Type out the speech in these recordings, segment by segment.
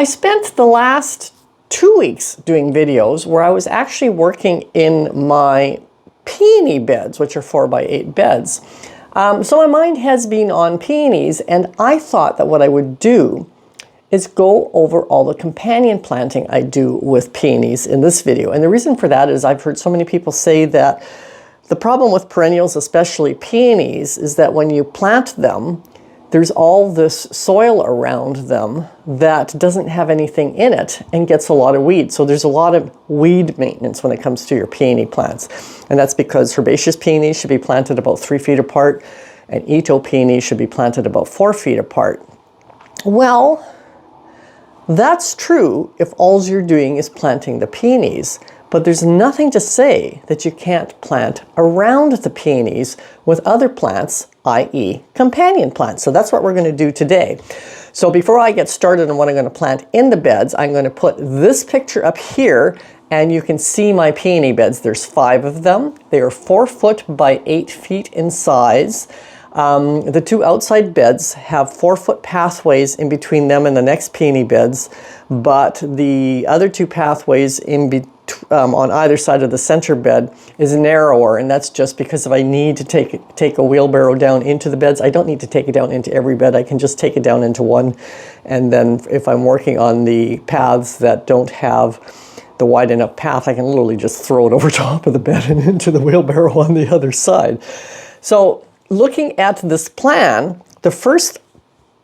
I spent the last 2 weeks doing videos where I was actually working in my peony beds, which are 4x8 beds. So my mind has been on peonies, and I thought that what I would do is go over all the companion planting I do with peonies in this video. And the reason for that is I've heard so many people say that the problem with perennials, especially peonies, is that when you plant them, there's all this soil around them that doesn't have anything in it and gets a lot of weeds. So there's a lot of weed maintenance when it comes to your peony plants. And that's because herbaceous peonies should be planted about 3 feet apart, and Ito peonies should be planted about 4 feet apart. Well, that's true if all you're doing is planting the peonies. But there's nothing to say that you can't plant around the peonies with other plants, i.e. companion plants. So that's what we're going to do today. So before I get started on what I'm going to plant in the beds, I'm going to put this picture up here, and you can see my peony beds. There's 5 of them. They are 4 foot by 8 feet in size. The 2 outside beds have 4 foot pathways in between them and the next peony beds, but the other 2 pathways on either side of the center bed is narrower, and that's just because if I need to take a wheelbarrow down into the beds, I don't need to take it down into every bed. I can just take it down into one, and then if I'm working on the paths that don't have the wide enough path, I can literally just throw it over top of the bed and into the wheelbarrow on the other side. So looking at this plan, the first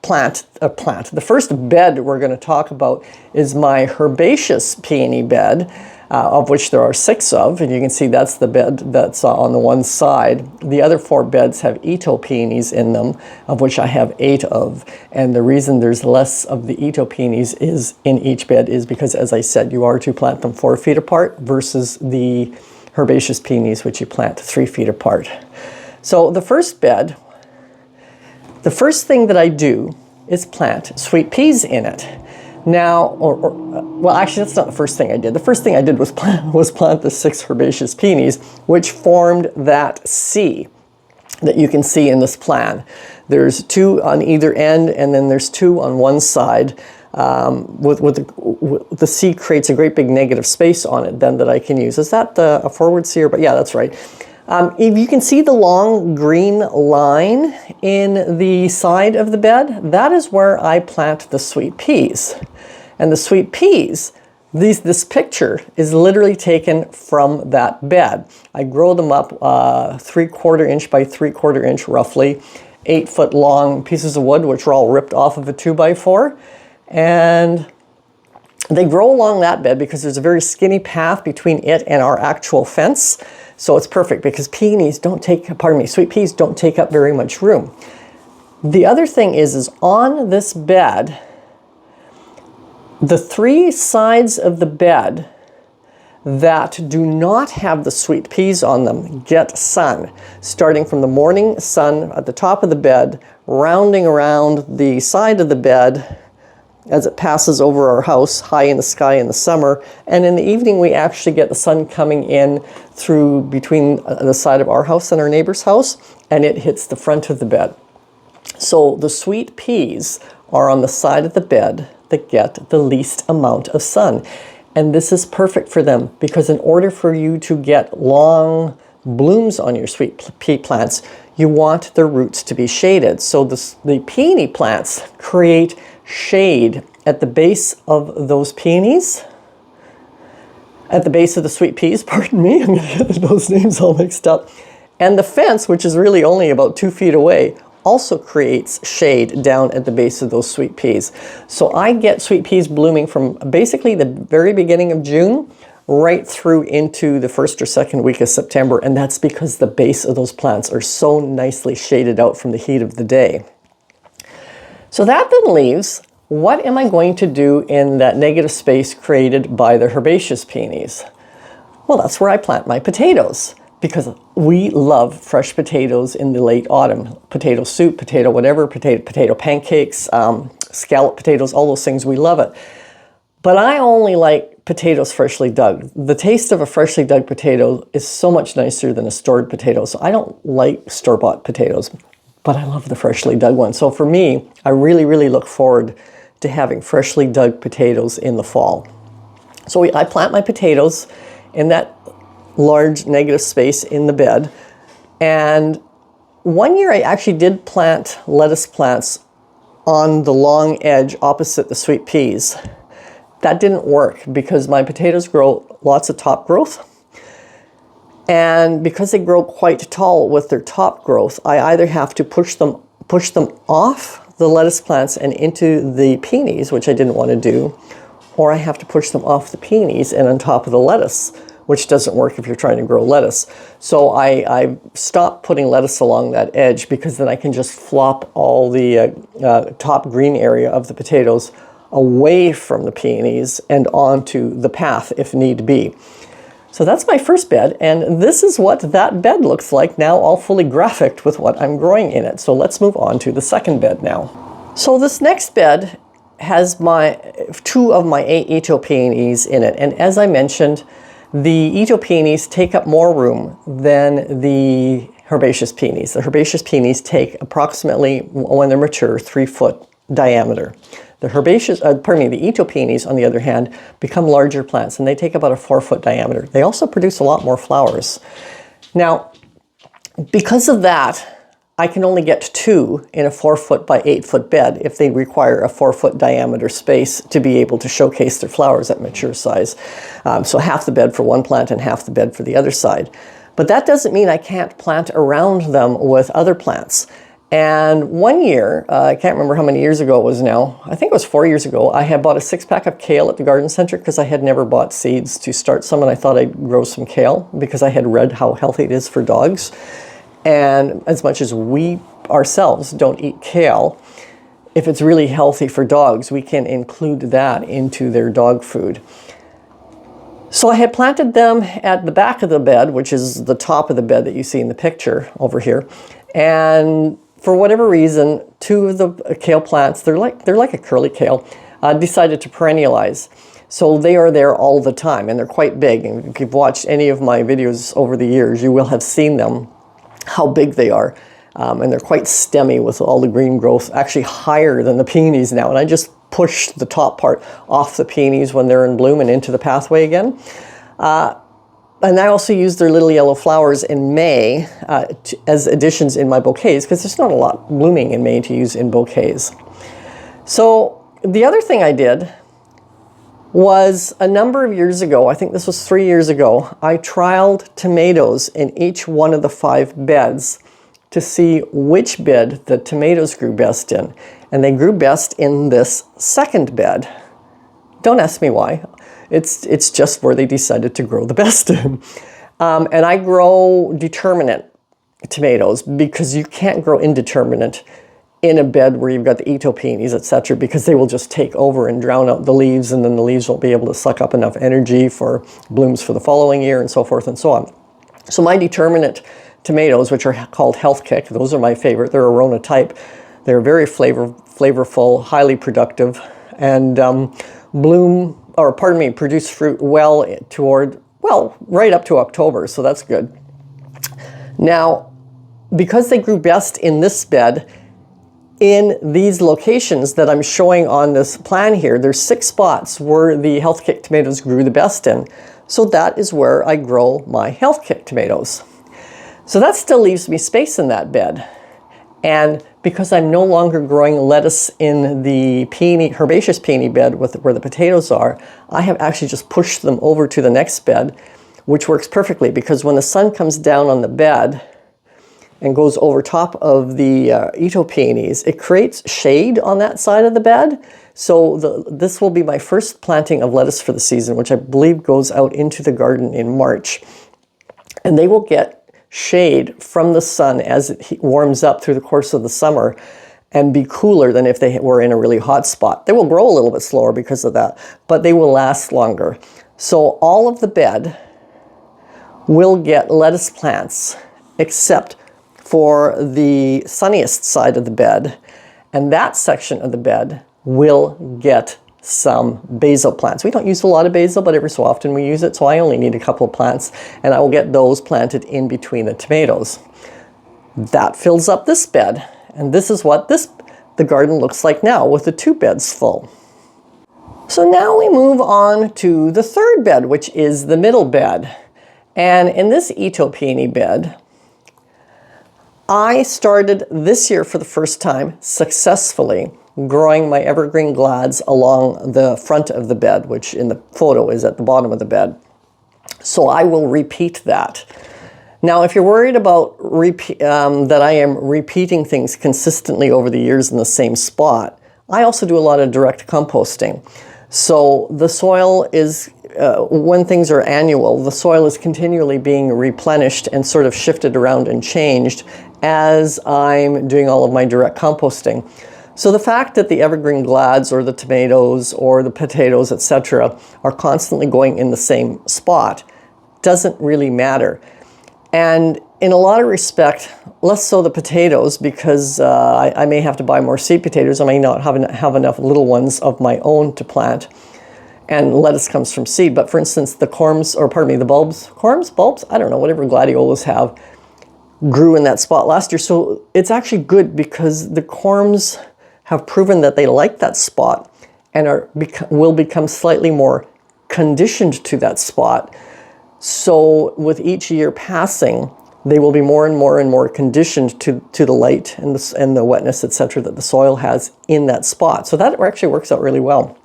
the first bed we're going to talk about is my herbaceous peony bed, of which there are 6 of, and you can see that's the bed that's on the one side. The other 4 beds have Ito peonies in them, of which I have 8 of. And the reason there's less of the Ito peonies is in each bed is because, as I said, you are to plant them 4 feet apart versus the herbaceous peonies, which you plant 3 feet apart. So the first bed, the first thing that I do is plant sweet peas in it. Now, well, actually, that's not the first thing I did. The first thing I did was plant the 6 herbaceous peonies, which formed that C that you can see in this plan. There's 2 on either end, and then there's 2 on one side. The C creates a great big negative space on it then that I can use. Is that a forward C? But yeah, that's right. If you can see the long green line in the side of the bed, that is where I plant the sweet peas. And the sweet peas, this picture is literally taken from that bed. I grow them up 3/4 inch by 3/4 inch roughly, 8 foot long pieces of wood, which are all ripped off of a 2x4. And they grow along that bed because there's a very skinny path between it and our actual fence. So it's perfect because sweet peas don't take up very much room. The other thing is on this bed, the 3 sides of the bed that do not have the sweet peas on them get sun, starting from the morning sun at the top of the bed, rounding around the side of the bed as it passes over our house high in the sky in the summer, and in the evening we actually get the sun coming in through between the side of our house and our neighbor's house, and it hits the front of the bed. So the sweet peas are on the side of the bed that get the least amount of sun, and this is perfect for them because in order for you to get long blooms on your sweet pea plants, you want their roots to be shaded. So the peony plants create shade at the base of those peonies, at the base of the sweet peas, pardon me, I'm going to get those names all mixed up. And the fence, which is really only about 2 feet away, also creates shade down at the base of those sweet peas. So I get sweet peas blooming from basically the very beginning of June right through into the 1st or 2nd week of September, and that's because the base of those plants are so nicely shaded out from the heat of the day. So that then leaves, what am I going to do in that negative space created by the herbaceous peonies? Well, that's where I plant my potatoes because we love fresh potatoes in the late autumn. Potato soup, potato whatever, potato pancakes, scallop potatoes, all those things, we love it. But I only like potatoes freshly dug. The taste of a freshly dug potato is so much nicer than a stored potato, so I don't like store-bought potatoes. But I love the freshly dug one. So for me, I really, really look forward to having freshly dug potatoes in the fall. So I plant my potatoes in that large negative space in the bed. And one year I actually did plant lettuce plants on the long edge opposite the sweet peas. That didn't work because my potatoes grow lots of top growth. And because they grow quite tall with their top growth, I either have to push them off the lettuce plants and into the peonies, which I didn't want to do, or I have to push them off the peonies and on top of the lettuce, which doesn't work if you're trying to grow lettuce. So I stopped putting lettuce along that edge because then I can just flop all the top green area of the potatoes away from the peonies and onto the path if need be. So that's my first bed, and this is what that bed looks like now, all fully graphicked with what I'm growing in it. So let's move on to the second bed now. So this next bed has two of my 8 Ito peonies in it, and as I mentioned, the Ito peonies take up more room than the herbaceous peonies. The herbaceous peonies take approximately, when they're mature, 3-foot diameter. The the Ito peonies, on the other hand, become larger plants, and they take about a 4-foot diameter. They also produce a lot more flowers. Now, because of that, I can only get 2 in a 4-foot by 8-foot bed if they require a 4-foot diameter space to be able to showcase their flowers at mature size. So half the bed for one plant and half the bed for the other side. But that doesn't mean I can't plant around them with other plants. And one year, I can't remember how many years ago it was now, I think it was 4 years ago, I had bought a 6-pack of kale at the garden center because I had never bought seeds to start some, and I thought I'd grow some kale because I had read how healthy it is for dogs. And as much as we ourselves don't eat kale, if it's really healthy for dogs, we can include that into their dog food. So I had planted them at the back of the bed, which is the top of the bed that you see in the picture over here. And for whatever reason, 2 of the kale plants, they're like a curly kale, decided to perennialize. So they are there all the time, and they're quite big. And if you've watched any of my videos over the years, you will have seen them, how big they are. And they're quite stemmy with all the green growth, actually higher than the peonies now. And I just push the top part off the peonies when they're in bloom and into the pathway again. And I also use their little yellow flowers in May as additions in my bouquets, because there's not a lot blooming in May to use in bouquets. So the other thing I did was a number of years ago, I think this was 3 years ago, I trialed tomatoes in each one of the 5 beds to see which bed the tomatoes grew best in. And they grew best in this second bed. Don't ask me why. It's just where they decided to grow the best in. And I grow determinate tomatoes because you can't grow indeterminate in a bed where you've got the Ito peonies, etc., because they will just take over and drown out the leaves, and then the leaves won't be able to suck up enough energy for blooms for the following year, and so forth and so on. So my determinate tomatoes, which are called Health Kick, those are my favorite. They're Arona type. They're very flavorful, highly productive, and produce fruit right up to October, so that's good. Now, because they grew best in this bed, in these locations that I'm showing on this plan here, there's 6 spots where the Health Kick tomatoes grew the best in. So that is where I grow my Health Kick tomatoes. So that still leaves me space in that bed. And because I'm no longer growing lettuce in the herbaceous peony bed where the potatoes are, I have actually just pushed them over to the next bed, which works perfectly because when the sun comes down on the bed and goes over top of the Ito peonies, it creates shade on that side of the bed. So this will be my first planting of lettuce for the season, which I believe goes out into the garden in March. And they will get shade from the sun as it warms up through the course of the summer and be cooler than if they were in a really hot spot. They will grow a little bit slower because of that, but they will last longer. So all of the bed will get lettuce plants except for the sunniest side of the bed, and that section of the bed will get some basil plants. We don't use a lot of basil, but every so often we use it, so I only need a couple of plants, and I will get those planted in between the tomatoes. That fills up this bed, and this is what this the garden looks like now with the 2 beds full. So now we move on to the 3rd bed, which is the middle bed. And in this Ito peony bed, I started this year for the first time successfully growing my evergreen glads along the front of the bed, which in the photo is at the bottom of the bed. So I will repeat that. Now, if you're worried about that I am repeating things consistently over the years in the same spot, I also do a lot of direct composting. So the soil is, when things are annual, the soil is continually being replenished and sort of shifted around and changed as I'm doing all of my direct composting. So the fact that the evergreen glads or the tomatoes or the potatoes, etc., are constantly going in the same spot doesn't really matter. And in a lot of respect, less so the potatoes, because I may have to buy more seed potatoes. I may not have enough little ones of my own to plant. And lettuce comes from seed. But for instance, the corms, or pardon me, the bulbs, I don't know, whatever gladiolas have, grew in that spot last year. So it's actually good because the corms have proven that they like that spot and will become slightly more conditioned to that spot. So with each year passing, they will be more and more conditioned to the light and the wetness, etc., that the soil has in that spot. So that actually works out really well.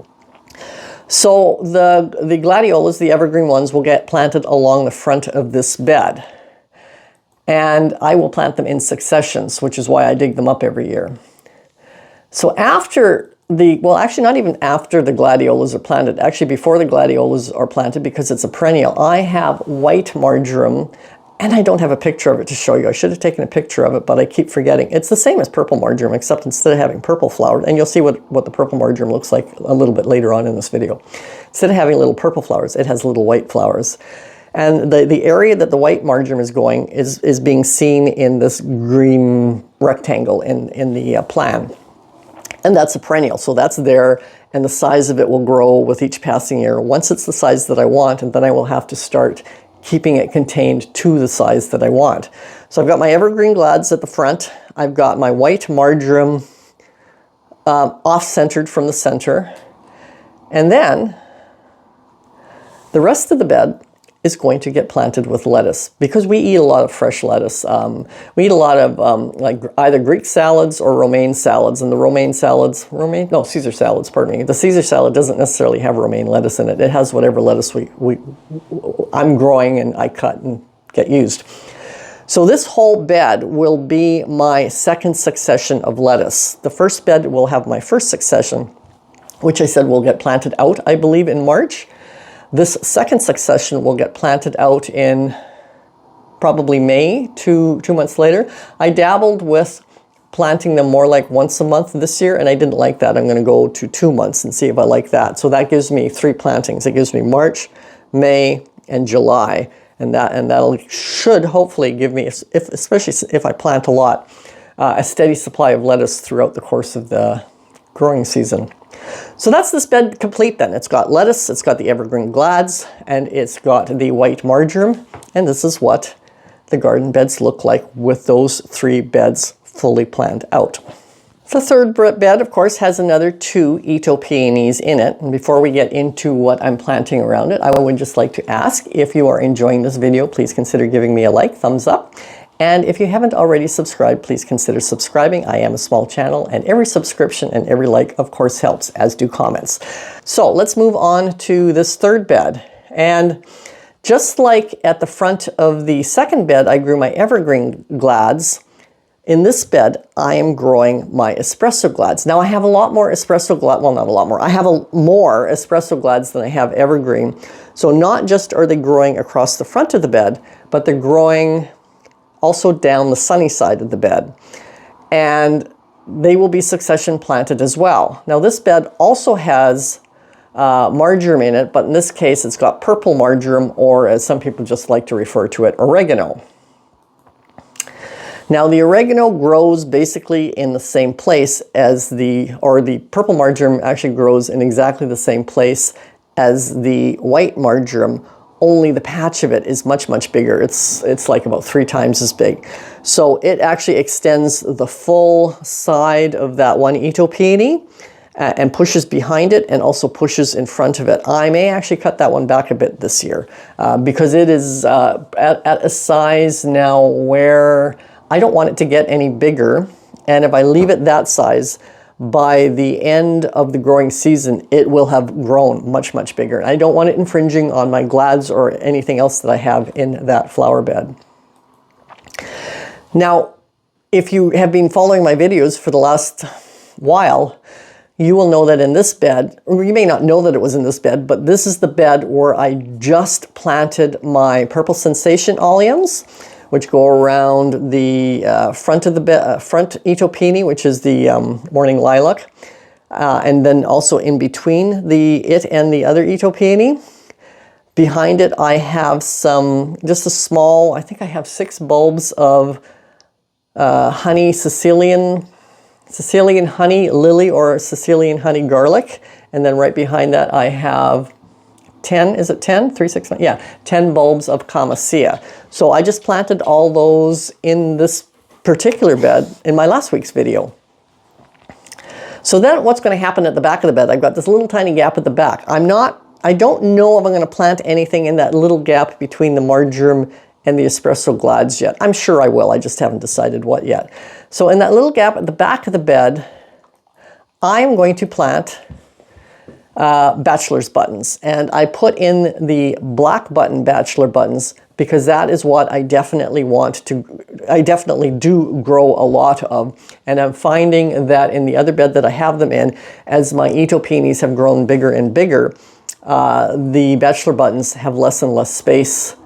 So the gladiolas, the evergreen ones, will get planted along the front of this bed. And I will plant them in successions, which is why I dig them up every year. So after well, actually not even after the gladiolas are planted, actually before the gladiolas are planted, because it's a perennial, I have white marjoram, and I don't have a picture of it to show you. I should have taken a picture of it, but I keep forgetting. It's the same as purple marjoram, except instead of having purple flowers, and you'll see what the purple marjoram looks like a little bit later on in this video. Instead of having little purple flowers, it has little white flowers. And the area that the white marjoram is going is being seen in this green rectangle in the plan. And that's a perennial, so that's there, and the size of it will grow with each passing year. Once it's the size that I want, and then I will have to start keeping it contained to the size that I want. So I've got my evergreen glads at the front. I've got my white marjoram off-centered from the center. And then the rest of the bed is going to get planted with lettuce, because we eat a lot of fresh lettuce. We eat a lot of like either Greek salads or romaine salads, and the Caesar salads, pardon me. The Caesar salad doesn't necessarily have romaine lettuce in it. It has whatever lettuce I'm growing and I cut and get used. So this whole bed will be my second succession of lettuce. The first bed will have my first succession, which I said will get planted out, I believe, in March. This second succession will get planted out in probably May, two months later. I dabbled with planting them more like once a month this year, and I didn't like that. I'm going to go to 2 months and see if I like that. So that gives me 3 plantings. It gives me March, May, and July, and that'll should hopefully give me, especially if I plant a lot, a steady supply of lettuce throughout the course of the growing season. So that's this bed complete then. It's got lettuce, it's got the evergreen glads, and it's got the white marjoram. And this is what the garden beds look like with those 3 beds fully planned out. The third bed, of course, has another 2 Ito peonies in it. And before we get into what I'm planting around it, I would just like to ask, if you are enjoying this video, please consider giving me a like, thumbs up. And if you haven't already subscribed, please consider subscribing. I am a small channel, and every subscription and every like, of course, helps, as do comments. So let's move on to this third bed. And just like at the front of the second bed, I grew my evergreen glads. In this bed, I am growing my espresso glads. Now I have a lot more espresso glads, well, not a lot more. I have more espresso glads than I have evergreen. So not just are they growing across the front of the bed, but they're growing also down the sunny side of the bed. And they will be succession planted as well. Now this bed also has marjoram in it, but in this case it's got purple marjoram, or as some people just like to refer to it, oregano. Now the oregano grows basically in the same place as the purple marjoram actually grows in exactly the same place as the white marjoram, only the patch of it is much, much bigger. It's like about 3 times as big. So it actually extends the full side of that one Ito peony and pushes behind it and also pushes in front of it. I may actually cut that one back a bit this year because it is at a size now where I don't want it to get any bigger. And if I leave it that size, by the end of the growing season, it will have grown much, much bigger. And I don't want it infringing on my glads or anything else that I have in that flower bed. Now, if you have been following my videos for the last while, you will know that in this bed, or you may not know that it was in this bed, but this is the bed where I just planted my Purple Sensation alliums, which go around the front of the bed, front Ito peony, which is the morning lilac, and then also in between it and the other Ito peony. Behind it, I have just a small, I think I have 6 bulbs of honey Sicilian honey lily or Sicilian honey garlic. And then right behind that, I have 10, is it 10? 3, 6, 9, yeah, 10 bulbs of Camassia. So I just planted all those in this particular bed in my last week's video. So then what's going to happen at the back of the bed, I've got this little tiny gap at the back. I don't know if I'm going to plant anything in that little gap between the marjoram and the espresso glads yet. I'm sure I will, I just haven't decided what yet. So in that little gap at the back of the bed, I'm going to plant bachelor's buttons. And I put in the black button bachelor buttons because that is what I definitely do grow a lot of. And I'm finding that in the other bed that I have them in, as my Ito peonies have grown bigger and bigger, the bachelor buttons have less and less space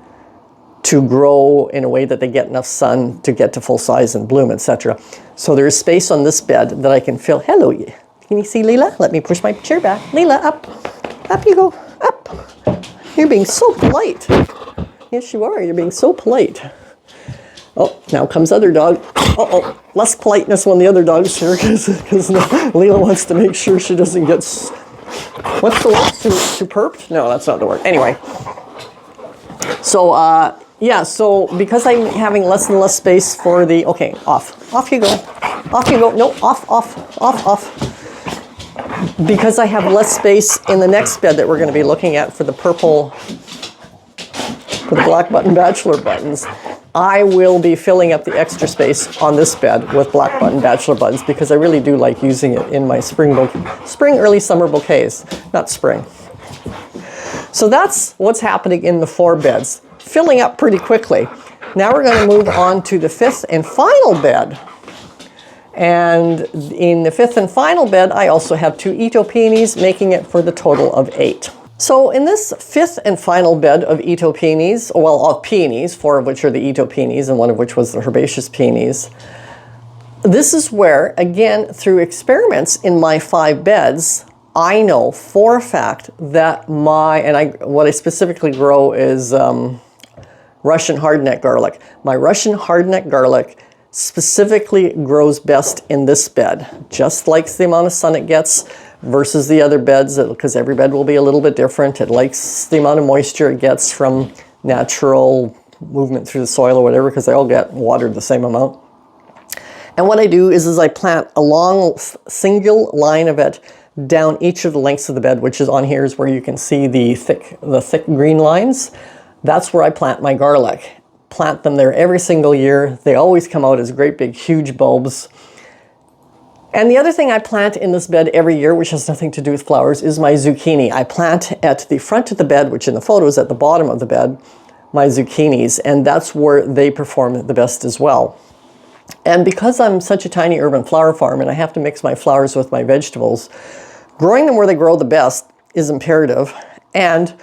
to grow in a way that they get enough sun to get to full size and bloom, etc. So there is space on this bed that I can fill. Hello, can you see Leela? Let me push my chair back. Leela, up. Up you go. Up. You're being so polite. Yes, you are. You're being so polite. Oh, now comes other dog. Uh-oh. Less politeness when the other dog's here because Leela wants to make sure she doesn't get... What's the word? Superbed? No, that's not the word. Anyway. So, yeah, so because I'm having less and less space for the... Okay, off. Off you go. Off you go. No, off. Because I have less space in the next bed that we're going to be looking at for the black button bachelor buttons, I will be filling up the extra space on this bed with black button bachelor buttons because I really do like using it in my spring, early summer bouquets. Not spring. So that's what's happening in the 4 beds, filling up pretty quickly. Now we're going to move on to the 5th and final bed. And in the 5th and final bed, I also have 2 Ito peonies, making it for the total of 8. So in this 5th and final bed of Ito peonies, well, of peonies, 4 of which are the Ito peonies and 1 of which was the herbaceous peonies, this is where, again, through experiments in my 5 beds, I know for a fact that what I specifically grow is Russian hardneck garlic. My Russian hardneck garlic specifically grows best in this bed, just likes the amount of sun it gets versus the other beds, because every bed will be a little bit different. It likes the amount of moisture it gets from natural movement through the soil or whatever, because they all get watered the same amount. And what I do is I plant a long single line of it down each of the lengths of the bed, which is on here is where you can see the thick green lines. That's where I plant my garlic. Plant them there every single year. They always come out as great big huge bulbs. And the other thing I plant in this bed every year, which has nothing to do with flowers, is my zucchini. I plant at the front of the bed, which in the photo is at the bottom of the bed, my zucchinis, and that's where they perform the best as well. And because I'm such a tiny urban flower farm and I have to mix my flowers with my vegetables, growing them where they grow the best is imperative, and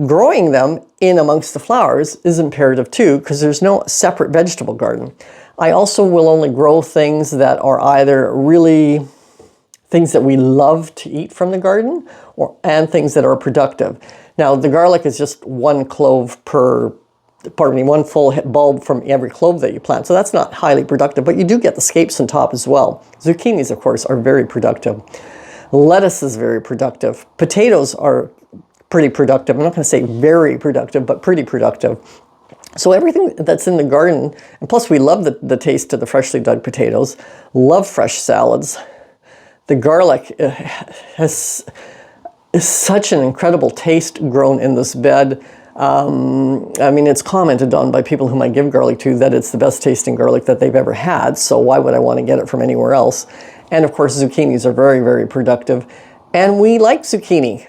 growing them in amongst the flowers is imperative too, because there's no separate vegetable garden. I also will only grow things that are either really things that we love to eat from the garden and things that are productive. Now, the garlic is just one full bulb from every clove that you plant. So that's not highly productive, but you do get the scapes on top as well. Zucchinis, of course, are very productive. Lettuce is very productive. Potatoes are pretty productive. I'm not going to say very productive, but pretty productive. So everything that's in the garden, and plus we love the taste of the freshly dug potatoes, love fresh salads. The garlic is such an incredible taste grown in this bed. I mean, it's commented on by people whom I give garlic to that it's the best tasting garlic that they've ever had, so why would I want to get it from anywhere else? And of course, zucchinis are very, very productive. And we like zucchini,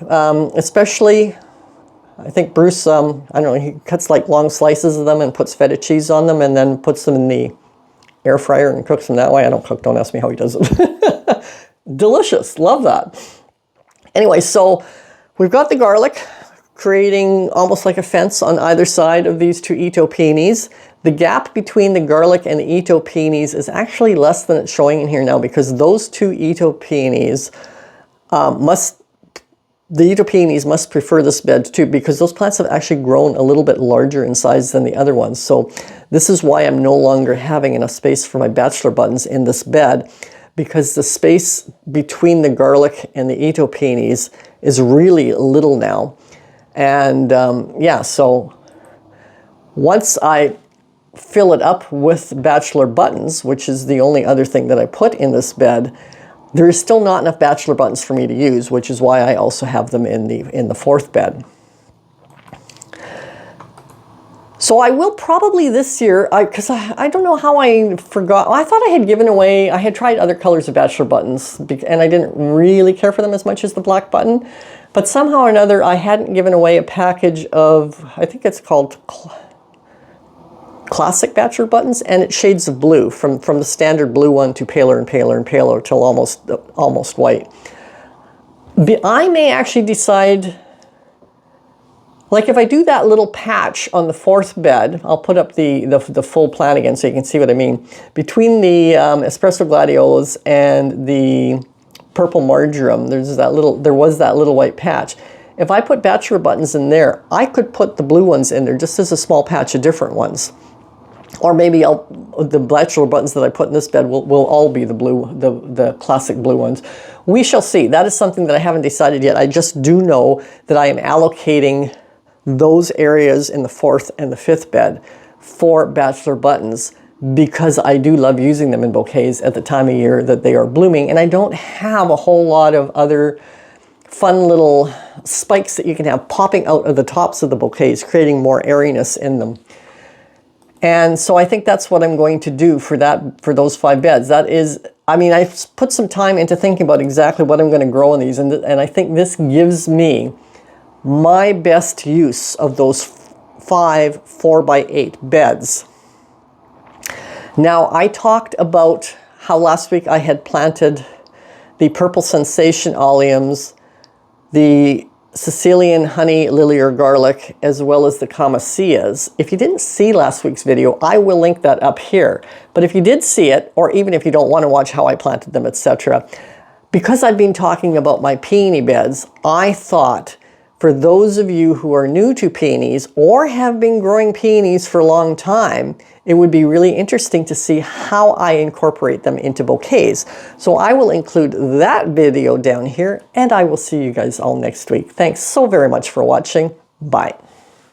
especially, I think Bruce, I don't know, he cuts like long slices of them and puts feta cheese on them and then puts them in the air fryer and cooks them that way. I don't cook, don't ask me how he does it. Delicious, love that. Anyway, so we've got the garlic, creating almost like a fence on either side of these two Ito peonies. The gap between the garlic and the Ito peonies is actually less than it's showing in here now, because those two Ito peonies the Ito peonies must prefer this bed too, because those plants have actually grown a little bit larger in size than the other ones. So this is why I'm no longer having enough space for my bachelor buttons in this bed, because the space between the garlic and the Ito peonies is really little now. And yeah, so once I fill it up with bachelor buttons, which is the only other thing that I put in this bed, there is still not enough bachelor buttons for me to use, which is why I also have them in the fourth bed. So I will probably this year, because I don't know how I forgot. I thought I had given away, I had tried other colors of bachelor buttons, and I didn't really care for them as much as the black button. But somehow or another, I hadn't given away a package of, I think it's called classic bachelor buttons, and it's shades of blue, from the standard blue one to paler and paler and paler till almost white. I may actually decide, like if I do that little patch on the fourth bed, I'll put up the full plan again so you can see what I mean. Between the espresso gladiolas and the purple marjoram, there was that little white patch. If I put bachelor buttons in there, I could put the blue ones in there just as a small patch of different ones. Or maybe the bachelor buttons that I put in this bed will all be the classic blue ones. We shall see. That is something that I haven't decided yet. I just do know that I am allocating those areas in the fourth and the fifth bed for bachelor buttons, because I do love using them in bouquets at the time of year that they are blooming, and I don't have a whole lot of other fun little spikes that you can have popping out of the tops of the bouquets, creating more airiness in them. And so I think that's what I'm going to do for those 5 beds. That is, I mean, I've put some time into thinking about exactly what I'm going to grow in these, and I think this gives me my best use of those 5 4x8 beds. Now, I talked about how last week I had planted the Purple Sensation Alliums, the Sicilian Honey Lily or Garlic, as well as the Camaceas. If you didn't see last week's video, I will link that up here. But if you did see it, or even if you don't want to watch how I planted them, etc., because I've been talking about my peony beds, I thought for those of you who are new to peonies or have been growing peonies for a long time, it would be really interesting to see how I incorporate them into bouquets. So I will include that video down here, and I will see you guys all next week. Thanks so very much for watching. Bye.